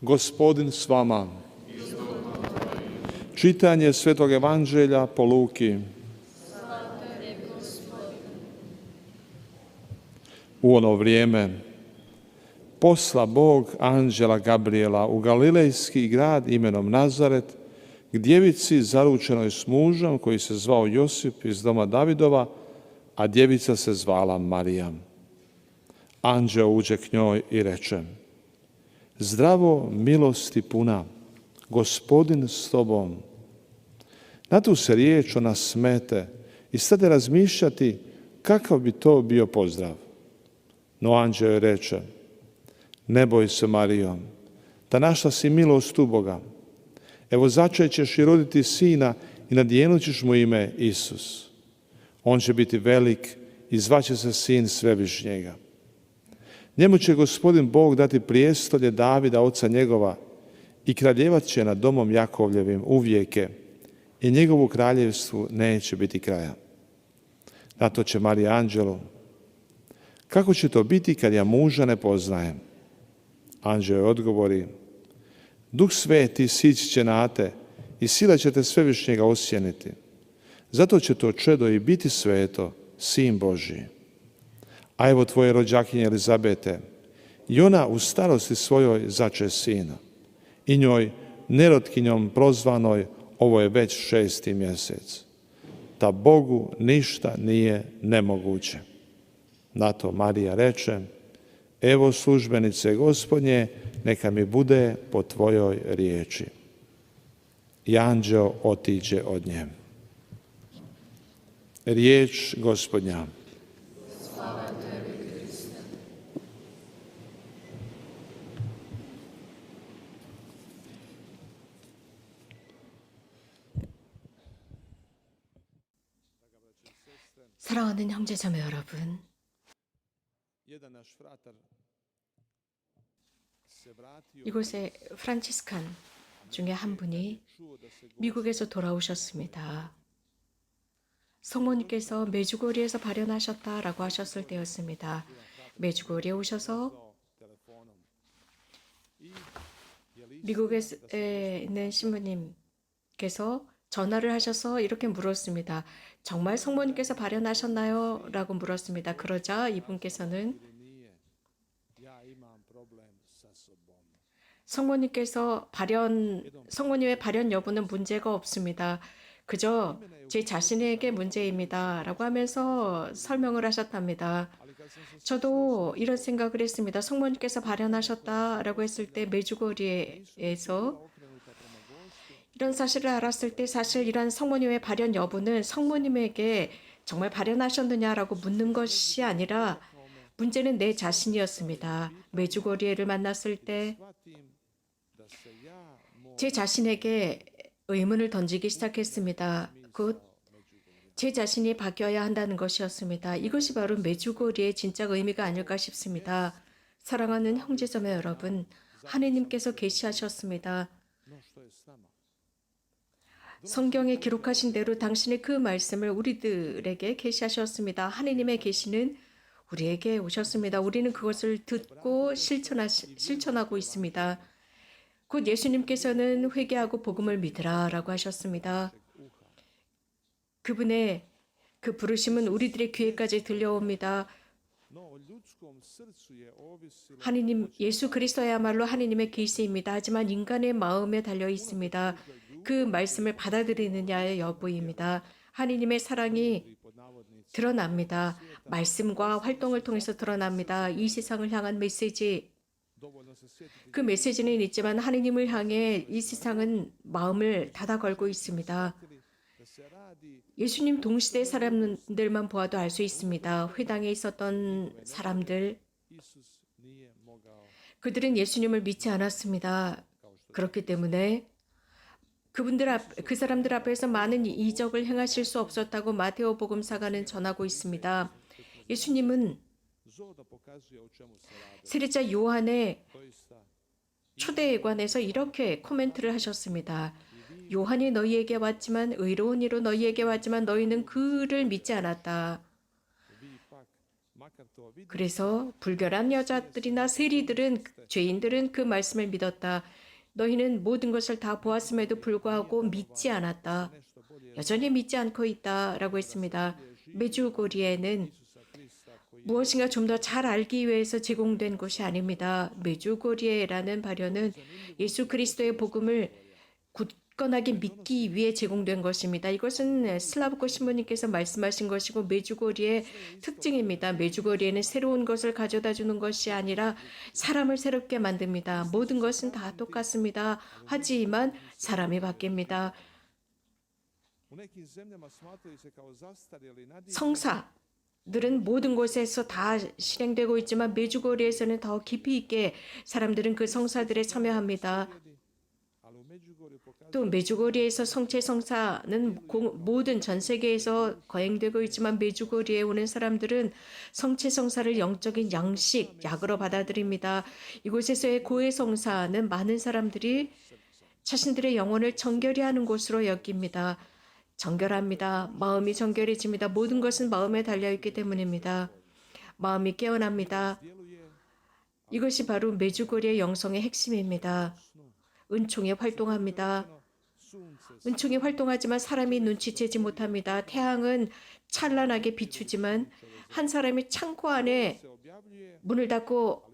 Gospodin s vama. Čitanje Svetog Evanđelja po Luki. U ono vrijeme posla Bog anđela Gabriela u galilejski grad imenom Nazaret, k djevici zaručenoj s mužem koji se zvao Josip iz doma Davidova, a djevica se zvala Marija. Anđeo uđe k njoj i reče: Zdravo, milosti puna, Gospodin s tobom. Na tu se riječ ona smete i stade razmišljati kakav bi to bio pozdrav. No anđeo joj reče: Ne boj se, Marijo, da našla si milost u Boga. Evo, začećeš i roditi sina i nadjenut ćeš mu ime Isus. On će biti velik i zvaće se Sin Svevišnjega. Njemu će Gospodin Bog dati prijestolje Davida, oca njegova, i kraljevat će nad domom Jakovljevim uvijeke, i njegovu kraljevstvu neće biti kraja. Na to će Marija anđelu: Kako će to biti kad ja muža ne poznajem? Anđeo joj odgovori: Duh Sveti sići će na te i sila će te Svevišnjega osjeniti. Zato će to čedo i biti sveto, Sin Božji. A evo tvoje rođakinje Elizabete, i ona u starosti svojoj zače sina. I njoj, nerotkinjom prozvanoj, ovo je već 6. mjesec. Da Bogu ništa nije nemoguće. Na to Marija reče: Evo službenice Gospodnje, neka mi bude po tvojoj riječi. I anđeo otiđe od nje. Riječ Gospodnja. Slava tebi, Kriste. 사랑하는 형제자매 여러분, 이곳에 프란치스칸 중에 한 분이 미국에서 돌아오셨습니다. 성모님께서 메주고리에서 발현하셨다라고 하셨을 때였습니다. 메주고리에 오셔서 미국에 있는 신부님께서 전화를 하셔서 이렇게 물었습니다. 정말 성모님께서 발현하셨나요? 라고 물었습니다. 그러자 이분께서는 성모님의 발현 여부는 문제가 없습니다. 그저 제 자신에게 문제입니다. 라고 하면서 설명을 하셨답니다. 저도 이런 생각을 했습니다. 성모님께서 발현하셨다라고 했을 때 메주고리에서 이런 사실을 알았을 때 사실 이런 성모님의 발현 여부는 성모님에게 정말 발현하셨느냐라고 묻는 것이 아니라 문제는 내 자신이었습니다. 메주고리에를 만났을 때 제 자신에게 의문을 던지기 시작했습니다. 곧 제 자신이 바뀌어야 한다는 것이었습니다. 이것이 바로 메주고리의 진짜 의미가 아닐까 싶습니다. 사랑하는 형제자매 여러분, 하느님께서 계시하셨습니다. 성경에 기록하신 대로 당신의 그 말씀을 우리들에게 계시하셨습니다. 하느님의 계시는 우리에게 오셨습니다. 우리는 그것을 듣고 실천하고 있습니다. 곧 예수님께서는 회개하고 복음을 믿으라라고 하셨습니다. 그분의 그 부르심은 우리들의 귀에까지 들려옵니다. 하느님, 예수 그리스도야말로 하느님의 계시입니다. 하지만 인간의 마음에 달려 있습니다. 그 말씀을 받아들이느냐의 여부입니다. 하느님의 사랑이 드러납니다. 말씀과 활동을 통해서 드러납니다. 이 세상을 향한 메시지, 그 메시지는 있지만 하느님을 향해 이 세상은 마음을 닫아 걸고 있습니다. 예수님 동시대 사람들만 보아도 알 수 있습니다. 회당에 있었던 사람들, 그들은 예수님을 믿지 않았습니다. 그렇기 때문에 그 사람들 앞에서 많은 이적을 행하실 수 없었다고 마테오 복음사가는 전하고 있습니다. 예수님은 세례자 요한의 초대관에서 이렇게 코멘트를 하셨습니다. 요한이 너희에게 왔지만 의로운 이로 너희에게 왔지만 너희는 그를 믿지 않았다. 그래서 불결한 여자들이나 세리들은, 죄인들은 그 말씀을 믿었다. 너희는 모든 것을 다 보았음에도 불구하고 믿지 않았다. 여전히 믿지 않고 있다라고 했습니다. 메주고리에는 무엇인가 좀 더 잘 알기 위해서 제공된 것이 아닙니다. 메주고리에라는 발현은 예수 그리스도의 복음을 굳건하게 믿기 위해 제공된 것입니다. 이것은 슬라브코 신부님께서 말씀하신 것이고 메주고리의 특징입니다. 메주고리에는 새로운 것을 가져다 주는 것이 아니라 사람을 새롭게 만듭니다. 모든 것은 다 똑같습니다. 하지만 사람이 바뀝니다. 성사들은 모든 곳에서 다 실행되고 있지만 메주고리에서는 더 깊이 있게 사람들은 그 성사들에 참여합니다. 또 메주고리에서 성체 성사는 모든 전 세계에서 거행되고 있지만 메주고리에 오는 사람들은 성체 성사를 영적인 양식, 약으로 받아들입니다. 이곳에서의 고해 성사는 많은 사람들이 자신들의 영혼을 정결히 하는 곳으로 여깁니다. 정결합니다. 마음이 정결해집니다. 모든 것은 마음에 달려있기 때문입니다. 마음이 깨어납니다. 이것이 바로 메주고리의 영성의 핵심입니다. 은총이 활동합니다. 은총이 활동하지만 사람이 눈치채지 못합니다. 태양은 찬란하게 비추지만 한 사람이 창고 안에 문을 닫고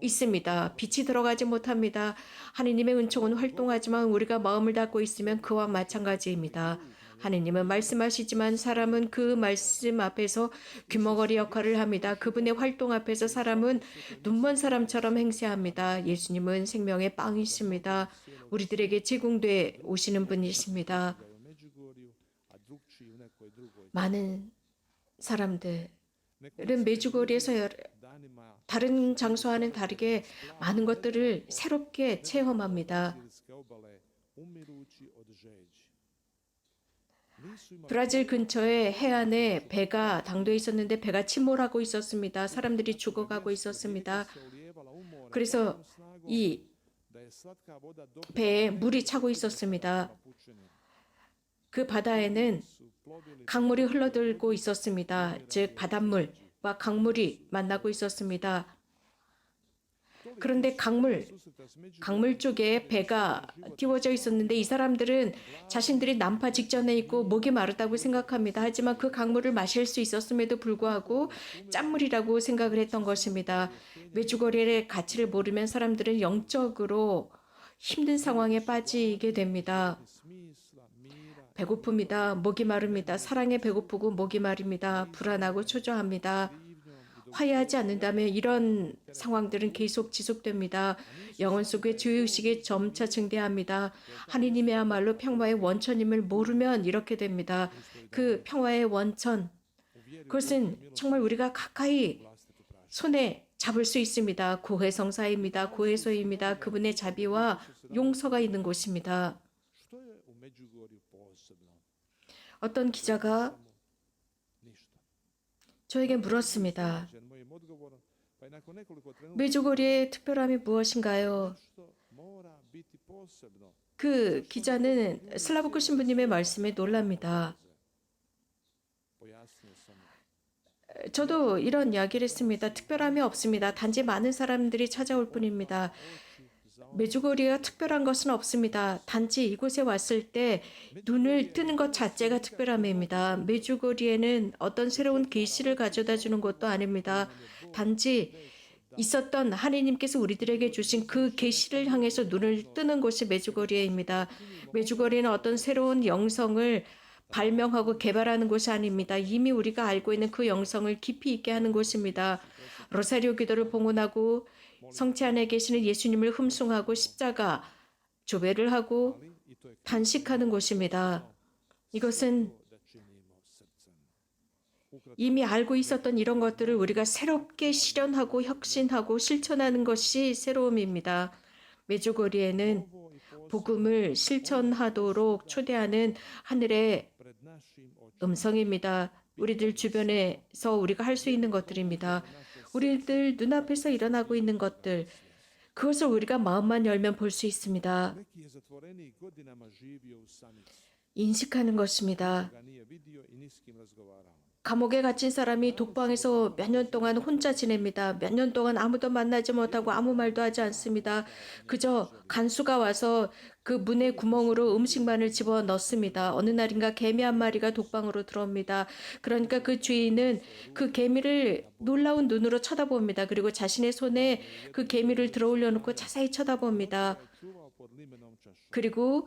있습니다. 빛이 들어가지 못합니다. 하느님의 은총은 활동하지만 우리가 마음을 닫고 있으면 그와 마찬가지입니다. 하느님은 말씀하시지만 사람은 그 말씀 앞에서 귀머거리 역할을 합니다. 그분의 활동 앞에서 사람은 눈먼 사람처럼 행세합니다. 예수님은 생명의 빵이십니다. 우리들에게 제공돼 오시는 분이십니다. 많은 사람들은 메주고리에서 다른 장소와는 다르게 많은 것들을 새롭게 체험합니다. 브라질 근처의 해안에 배가 당도해 있었는데 배가 침몰하고 있었습니다. 사람들이 죽어가고 있었습니다. 그래서 이 배에 물이 차고 있었습니다. 그 바다에는 강물이 흘러들고 있었습니다. 즉 바닷물과 강물이 만나고 있었습니다. 그런데 강물 쪽에 배가 띄워져 있었는데 이 사람들은 자신들이 난파 직전에 있고 목이 마르다고 생각합니다. 하지만 그 강물을 마실 수 있었음에도 불구하고 짠물이라고 생각을 했던 것입니다. 메주고리의 가치를 모르면 사람들은 영적으로 힘든 상황에 빠지게 됩니다. 배고픕니다. 목이 마릅니다. 사랑에 배고프고 목이 마릅니다. 불안하고 초조합니다. 화해하지 않는다면 이런 상황들은 계속 지속됩니다. 영혼 속의 죄의식이 점차 증대합니다. 하느님이야말로 평화의 원천임을 모르면 이렇게 됩니다. 그 평화의 원천, 그것은 정말 우리가 가까이 손에 잡을 수 있습니다. 고해성사입니다. 고해소입니다. 그분의 자비와 용서가 있는 곳입니다. 어떤 기자가 저에게 물었습니다. 메주고리의 특별함이 무엇인가요? 그 기자는 슬라브코 신부님의 말씀에 놀랍니다. 저도 이런 이야기를 했습니다. 특별함이 없습니다. 단지 많은 사람들이 찾아올 뿐입니다. 메주고리가 특별한 것은 없습니다. 단지 이곳에 왔을 때 눈을 뜨는 것 자체가 특별함입니다. 메주고리에는 어떤 새로운 계시를 가져다 주는 것도 아닙니다. 단지 있었던 하느님께서 우리들에게 주신 그 계시를 향해서 눈을 뜨는 곳이 메주고리에입니다. 메주고리는 어떤 새로운 영성을 발명하고 개발하는 곳이 아닙니다. 이미 우리가 알고 있는 그 영성을 깊이 있게 하는 곳입니다. 로사리오 기도를 봉헌하고 성체 안에 계시는 예수님을 흠숭하고 십자가 조배를 하고 단식하는 곳입니다. 이것은 이미 알고 있었던 이런 것들을 우리가 새롭게 실현하고 혁신하고 실천하는 것이 새로움입니다. 메주고리에는 복음을 실천하도록 초대하는 하늘의 음성입니다. 우리들 주변에서 우리가 할 수 있는 것들입니다. 우리들 눈앞에서 일어나고 있는 것들, 그것을 우리가 마음만 열면 볼 수 있습니다. 인식하는 것입니다. 감옥에 갇힌 사람이 독방에서 몇 년 동안 혼자 지냅니다. 몇 년 동안 아무도 만나지 못하고 아무 말도 하지 않습니다. 그저 간수가 와서 그 문의 구멍으로 음식만을 집어 넣습니다. 어느 날인가 개미 한 마리가 독방으로 들어옵니다. 그러니까 그 주인은 그 개미를 놀라운 눈으로 쳐다봅니다. 그리고 자신의 손에 그 개미를 들어 올려놓고 자세히 쳐다봅니다. 그리고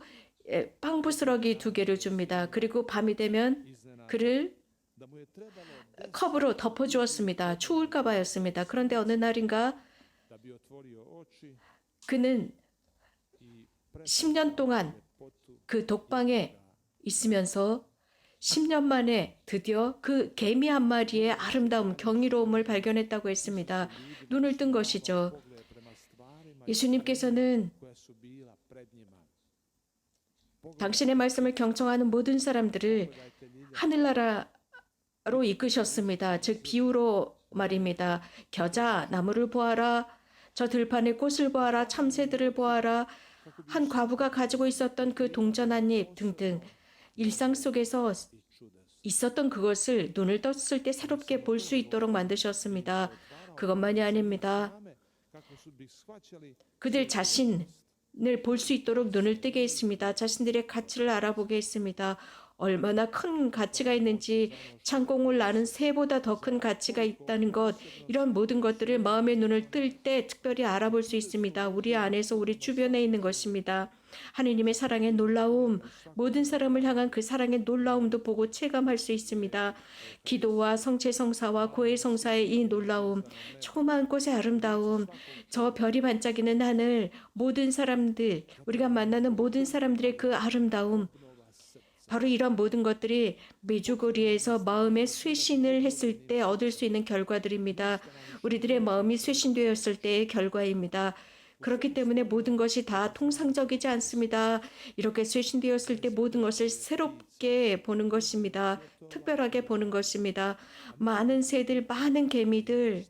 빵 부스러기 2개를 줍니다. 그리고 밤이 되면 그를 컵으로 덮어주었습니다. 추울까 봐였습니다. 그런데 어느 날인가 그는 10년 동안 그 독방에 있으면서 10년 만에 드디어 그 개미 한 마리의 아름다움, 경이로움을 발견했다고 했습니다. 눈을 뜬 것이죠. 예수님께서는 당신의 말씀을 경청하는 모든 사람들을 하늘나라로 이끄셨습니다. 즉 비유로 말입니다. 겨자 나무를 보아라. 저 들판의 꽃을 보아라. 참새들을 보아라. 한 과부가 가지고 있었던 그 동전 한 입 등등 일상 속에서 있었던 그것을 눈을 떴을 때 새롭게 볼 수 있도록 만드셨습니다. 그것만이 아닙니다. 그들 자신을 볼 수 있도록 눈을 뜨게 했습니다. 자신들의 가치를 알아보게 했습니다. 얼마나 큰 가치가 있는지, 창공을 나는 새보다 더 큰 가치가 있다는 것, 이런 모든 것들을 마음의 눈을 뜰 때 특별히 알아볼 수 있습니다. 우리 안에서 우리 주변에 있는 것입니다. 하느님의 사랑의 놀라움, 모든 사람을 향한 그 사랑의 놀라움도 보고 체감할 수 있습니다. 기도와 성체성사와 고해성사의 이 놀라움, 조그마한 꽃의 아름다움, 저 별이 반짝이는 하늘, 모든 사람들, 우리가 만나는 모든 사람들의 그 아름다움, 바로 이런 모든 것들이 메주고리에서 마음의 쇄신을 했을 때 얻을 수 있는 결과들입니다. 우리들의 마음이 쇄신되었을 때의 결과입니다. 그렇기 때문에 모든 것이 다 통상적이지 않습니다. 이렇게 쇄신되었을 때 모든 것을 새롭게 보는 것입니다. 특별하게 보는 것입니다. 많은 새들, 많은 개미들,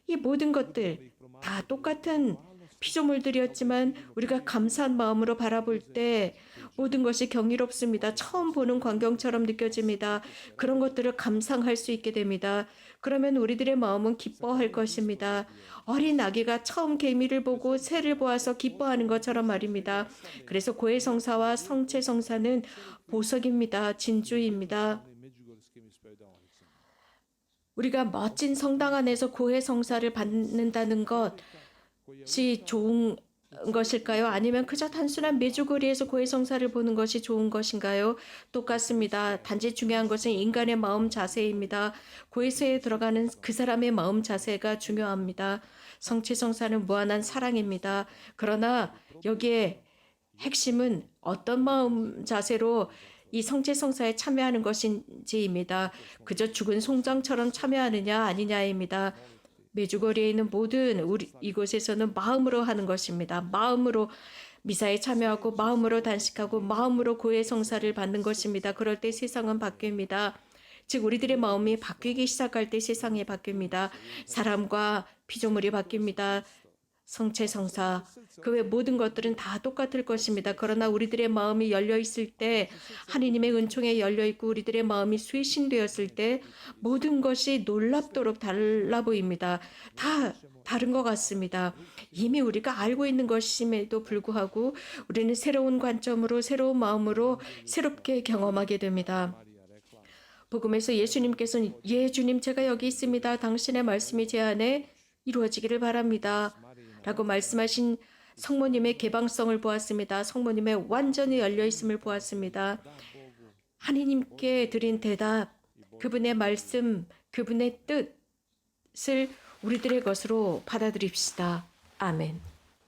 이 모든 것들 다 똑같은 피조물들이었지만 우리가 감사한 마음으로 바라볼 때 모든 것이 경이롭습니다. 처음 보는 광경처럼 느껴집니다. 그런 것들을 감상할 수 있게 됩니다. 그러면 우리들의 마음은 기뻐할 것입니다. 어린 아기가 처음 개미를 보고 새를 보아서 기뻐하는 것처럼 말입니다. 그래서 고해성사와 성체성사는 보석입니다. 진주입니다. 우리가 멋진 성당 안에서 고해성사를 받는다는 것이 좋은 것일까요? 아니면 그저 단순한 메주거리에서 고해성사를 보는 것이 좋은 것인가요? 똑같습니다. 단지 중요한 것은 인간의 마음 자세입니다. 고해성에 들어가는 그 사람의 마음 자세가 중요합니다. 성체성사는 무한한 사랑입니다. 그러나 여기에 핵심은 어떤 마음 자세로 이 성체성사에 참여하는 것인지입니다. 그저 죽은 송장처럼 참여하느냐 아니냐입니다. 메주거리에 있는 모든 이곳에서는 마음으로 하는 것입니다. 마음으로 미사에 참여하고 마음으로 단식하고 마음으로 고해성사를 받는 것입니다. 그럴 때 세상은 바뀝니다. 즉 우리들의 마음이 바뀌기 시작할 때 세상이 바뀝니다. 사람과 피조물이 바뀝니다. 성체성사, 그 외 모든 것들은 다 똑같을 것입니다. 그러나 우리들의 마음이 열려있을 때, 하느님의 은총에 열려있고 우리들의 마음이 쇄신되었을 때 모든 것이 놀랍도록 달라 보입니다. 다 다른 것 같습니다. 이미 우리가 알고 있는 것임에도 불구하고 우리는 새로운 관점으로 새로운 마음으로 새롭게 경험하게 됩니다. 복음에서 예수님께서는 예 주님 제가 여기 있습니다. 당신의 말씀이 제 안에 이루어지기를 바랍니다. 라고 말씀하신 성모님의 개방성을 보았습니다. 성모님의 완전히 열려있음을 보았습니다. 하느님께 드린 대답, 그분의 말씀, 그분의 뜻을 우리들의 것으로 받아들입시다. 아멘.